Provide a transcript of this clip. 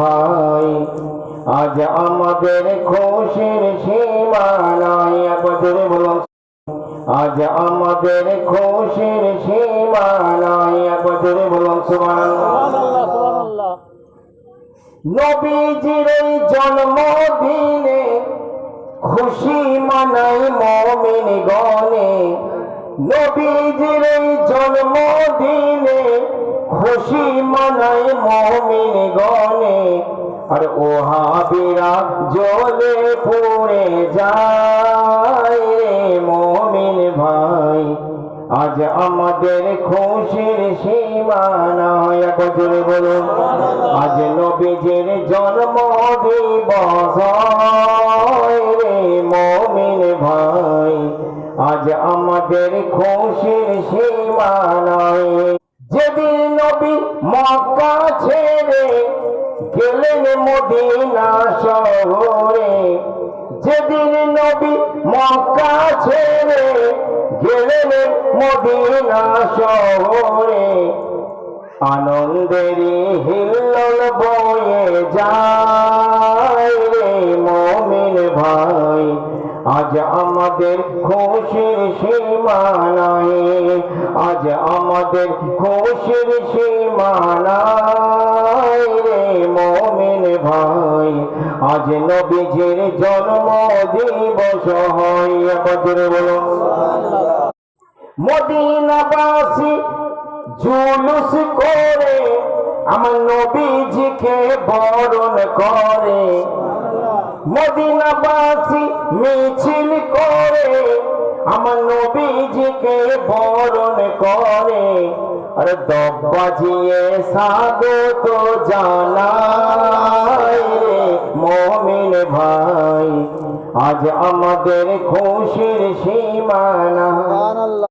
ভাই আজ আমাদের খুশির সীমা নাই, একবার বলুন। আজ আমাদের খুশির সীমা নাই, একবার বলুন সুবহানাল্লাহ সুবহানাল্লাহ। নবীজির এই জন্মদিনে খুশি মানাই মুমিন গণে, নবীজির এই জন্মদিনে খুশি মানাই মুমিন গণে। আর ওহাবিরা জ্বলে পুড়ে যায় রে মুমিন ভাই আজ আমাদের খুশির সীমা নাই, একবার বলুন। আজ নবীজির জন্ম দিবস রে মুমিন ভাই আজ আমাদের খুশির সীমা নাই। যেদিন নবী মক্কা ছেড়ে গেলেন মদিনা শহরে, যেদিন নবী মক্কা ছেড়ে গেলেন মদিনা শহরে, আনন্দেরই হিল্লোল বয়ে যায় রে মুমিন ভাই আজ আমাদের খুশির সীমা নাই, আজ আমাদের খুশির সীমা নাই রে মুমিন ভাই আজ নবীজির জন্ম দিবস হয়, একবার বলুন। মদিনাবাসী জুলুস করে আমার নবীজিকে বরণ করে, মদিনাবাসী মিছিল করে আমার নবীজিকে বরণ করে। আর দব বাজিয়ে স্বাগত জানাই রে মুমিন ভাই আজ আমাদের খুশির সীমা নাই।